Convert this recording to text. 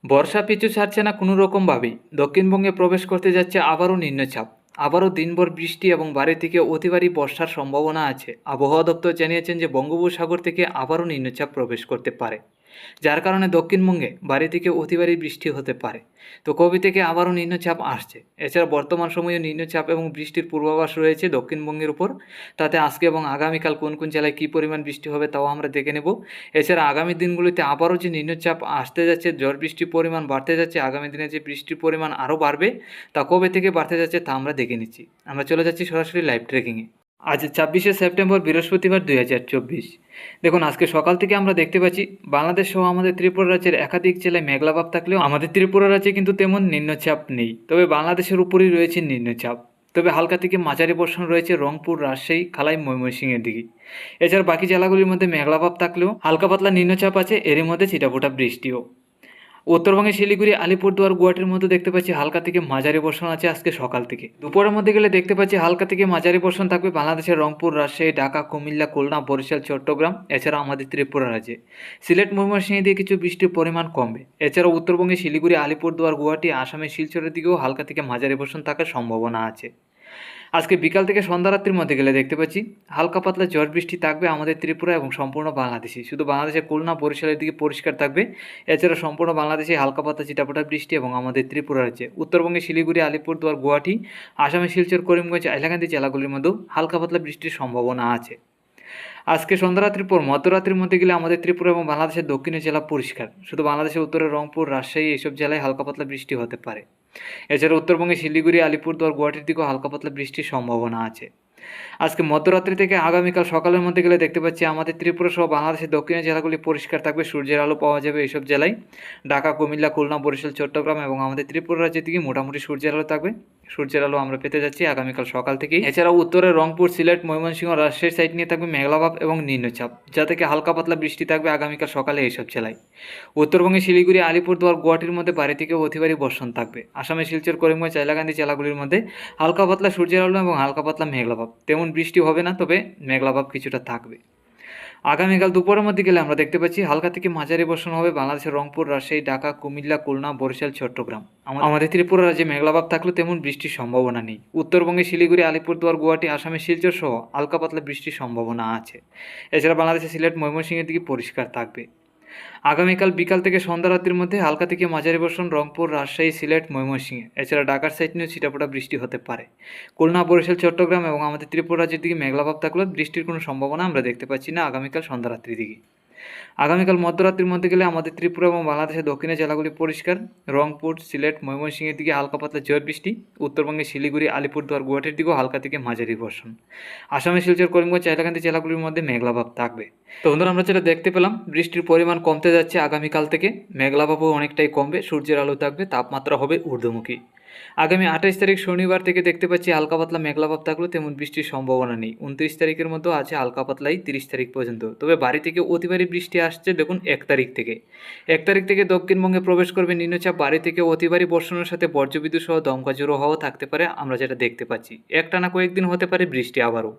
বর্ষা পিছু ছাড়ছে না কোনো রকমভাবেই। দক্ষিণবঙ্গে প্রবেশ করতে যাচ্ছে আবারও নিম্নচাপ। আবারও দিনভর বৃষ্টি এবং ভারী থেকে অতি ভারী বর্ষার সম্ভাবনা আছে। আবহাওয়া দপ্তর জানিয়েছেন যে বঙ্গোপসাগর থেকে আবারও নিম্নচাপ প্রবেশ করতে পারে, যার কারণে দক্ষিণবঙ্গে ভারী থেকে অতি ভারী বৃষ্টি হতে পারে। তো কবে থেকে আবারও নিম্নচাপ আসছে? এছাড়া বর্তমান সময়ে নিম্নচাপ এবং বৃষ্টির পূর্বাভাস রয়েছে দক্ষিণবঙ্গের উপর। তাতে আজকে এবং আগামীকাল কোন কোন জেলায় কী পরিমাণ বৃষ্টি হবে তাও আমরা দেখে নেব। এছাড়া আগামী দিনগুলিতে আবারও যে নিম্নচাপ আসতে যাচ্ছে, ঝড় বৃষ্টির পরিমাণ বাড়তে যাচ্ছে, আগামী দিনে যে বৃষ্টির পরিমাণ আরও বাড়বে তা কবে থেকে বাড়তে যাচ্ছে তা আমরা দেখে নিচ্ছি। আমরা চলে যাচ্ছি সরাসরি লাইভ ট্রেকিংয়ে। আজ 26শে সেপ্টেম্বর, বৃহস্পতিবার 2024। দেখুন, আজকে সকাল থেকে আমরা দেখতে পাচ্ছি বাংলাদেশ সহ আমাদের ত্রিপুরা রাজ্যের একাধিক জেলায় মেঘলাভাব থাকলেও আমাদের ত্রিপুরা রাজ্যে কিন্তু তেমন নিম্নচাপ নেই। তবে বাংলাদেশের উপরই রয়েছে নিম্নচাপ। তবে হালকা থেকে মাঝারি বর্ষণ রয়েছে রংপুর, রাজশাহী, খালাই, ময়মনসিংহের দিকে। এছাড়া বাকি জেলাগুলির মধ্যে মেঘলাভাব থাকলেও হালকা পাতলা নিম্নচাপ আছে, এরই মধ্যে ছিটাফোঁটা বৃষ্টিও। উত্তরবঙ্গে শিলিগুড়ি, আলিপুরদুয়ার, গুয়াহাটির মধ্যে দেখতে পাচ্ছি হালকা থেকে মাঝারি বর্ষণ আছে আজকে সকাল থেকে। দুপুরের মধ্যে গেলে দেখতে পাচ্ছি হালকা থেকে মাঝারি বর্ষণ থাকবে বাংলাদেশের রংপুর, রাজশাহী, ঢাকা, কুমিল্লা, খুলনা, বরিশাল, চট্টগ্রাম, এছাড়া আমাদের ত্রিপুরা রাজ্যে। সিলেট, ময়মনসিংহ দিয়ে কিছু বৃষ্টির পরিমাণ কমবে। এছাড়াও উত্তরবঙ্গে শিলিগুড়ি, আলিপুরদুয়ার, গুয়াহাটি, আসামের শিলচরের দিকেও হালকা থেকে মাঝারি বর্ষণ থাকার সম্ভাবনা আছে। আজকে বিকাল থেকে সন্ধ্যা রাত্রির মধ্যে গেলে দেখতে পাচ্ছি হালকা পাতলা ঝড় বৃষ্টি থাকবে আমাদের ত্রিপুরা এবং সম্পূর্ণ বাংলাদেশে। শুধু বাংলাদেশের খুলনা, বরিশালের দিকে পরিষ্কার থাকবে। এছাড়া সম্পূর্ণ বাংলাদেশে হালকা পাতলা চিটাফোঁটা বৃষ্টি এবং আমাদের ত্রিপুরা রাজ্যে উত্তরবঙ্গে শিলিগুড়ি, আলিপুরদুয়ার, গুয়াহাটি, আসামের শিলচর, করিমগঞ্জ, হাইলাকান্দি জেলাগুলির মধ্যেও হালকা পাতলা বৃষ্টির সম্ভাবনা আছে। আজকে সন্ধ্যারাত্রির পর মধ্যরাত্রির মধ্যে গেলে আমাদের ত্রিপুরা এবং বাংলাদেশের দক্ষিণের জেলা পরিষ্কার। শুধু বাংলাদেশের উত্তরের রংপুর, রাজশাহী এইসব জেলায় হালকা পাতলা বৃষ্টি হতে পারে। এছাড়া উত্তরবঙ্গে শিলিগুড়ি, আলিপুরদুয়ার, গুয়াহাটির দিকেও হালকা পাতলা বৃষ্টির সম্ভাবনা আছে। আজকে মধ্যরাত্রি থেকে আগামীকাল সকালের মধ্যে গেলে দেখতে পাচ্ছি আমাদের ত্রিপুরা সহ বাংলাদেশের দক্ষিণের জেলাগুলি পরিষ্কার থাকবে, সূর্যের আলো পাওয়া যাবে এইসব জেলায়। ঢাকা, কুমিল্লা, খুলনা, বরিশাল, চট্টগ্রাম এবং আমাদের ত্রিপুরা রাজ্যের দিকে মোটামুটি সূর্যের আলো থাকবে। সূর্যের আলো আমরা পেতে যাচ্ছি আগামীকাল সকাল থেকেই। এছাড়াও উত্তরের রংপুর, সিলেট, ময়মনসিংহ, রাজশাহীর সাইড নিয়ে থাকবে মেঘলাভাব এবং নিম্নচাপ, যা থেকে হালকা পাতলা বৃষ্টি থাকবে আগামীকাল সকালে এইসব জেলায়। উত্তরবঙ্গে শিলিগুড়ি, আলিপুরদুয়ার, গুয়াহাটির মধ্যে ভারী থেকে অতি ভারী বর্ষণ থাকবে। আসামের শিলচর, করিমগঞ্জ, হাইলাকান্দি জেলাগুলির মধ্যে হালকা পাতলা সূর্যের আলো এবং হালকা পাতলা মেঘলাভাব। তেমন বৃষ্টি হবে না, তবে মেঘলাভাব কিছুটা থাকবে। আগামীকাল দুপুরের মধ্যে গেলে আমরা দেখতে পাচ্ছি হালকা থেকে মাঝারি বর্ষণ হবে বাংলাদেশের রংপুর, রাজশাহী, ঢাকা, কুমিল্লা, খুলনা, বরিশাল, চট্টগ্রাম। আমাদের ত্রিপুরা রাজ্যে মেঘলাভাব থাকলেও তেমন বৃষ্টির সম্ভাবনা নেই। উত্তরবঙ্গে শিলিগুড়ি, আলিপুরদুয়ার, গুয়াহাটি, আসামের শিলচর সহ হালকা পাতলা বৃষ্টির সম্ভাবনা আছে। এছাড়া বাংলাদেশের সিলেট, ময়মনসিংহের দিকে পরিষ্কার থাকবে। আগামীকাল বিকাল থেকে সন্ধ্যা রাত্রির মধ্যে হালকা থেকে মাঝারি বর্ষণ রংপুর, রাজশাহী, সিলেট, ময়মনসিংহে। এছাড়া ঢাকার সাইড নিয়েও ছিটাফোঁটা বৃষ্টি হতে পারে। খুলনা, বরিশাল, চট্টগ্রাম এবং আমাদের ত্রিপুরা রাজ্যের দিকে মেঘলাভাব থাকলেও বৃষ্টির কোনো সম্ভাবনা আমরা দেখতে পাচ্ছি না আগামীকাল সন্ধ্যা রাত্রির দিকে। আগামীকাল মধ্যরাত্রির মধ্যে গেলে আমাদের ত্রিপুরা এবং বাংলাদেশের দক্ষিণের জেলাগুলি পরিষ্কার। রংপুর, সিলেট, ময়মনসিংহের দিকে হালকা পাতলা ঝড় বৃষ্টি। উত্তরবঙ্গে শিলিগুড়ি, আলিপুরদুয়ার, গুয়াহাটির দিকেও হালকা থেকে মাঝারি বর্ষণ। আসামের শিলচর, করিমগঞ্জ, হাইলাকান্দি জেলাগুলির মধ্যে মেঘলাভাব থাকবে। তো বন্ধুরা, আমরা যেটা দেখতে পেলাম বৃষ্টির পরিমাণ কমতে যাচ্ছে আগামীকাল থেকে। মেঘলাভাবও অনেকটাই কমবে, সূর্যের আলো থাকবে, তাপমাত্রা হবে ঊর্ধ্বমুখী। আগামী 28 তারিখ শনিবার থেকে দেখতে পাচ্ছি হালকা পাতলা মেঘলাভাব থাকলেও তেমন বৃষ্টির সম্ভাবনা নেই। 29 তারিখের মতো আছে হালকা পাতলাই 30 তারিখ পর্যন্ত। তবে বাড়ি থেকে অতি ভারী বৃষ্টি আসছে দেখুন 1 তারিখ থেকে। 1 তারিখ থেকে দক্ষিণবঙ্গে প্রবেশ করবে নিম্নচাপ, বাড়ি থেকে অতি ভারী বর্ষণের সাথে বজ্রবিদ্যুৎ সহ দমকা ঝোড়ো হাওয়া থাকতে পারে, আমরা যেটা দেখতে পাচ্ছি। একটানা কয়েকদিন হতে পারে বৃষ্টি আবারও।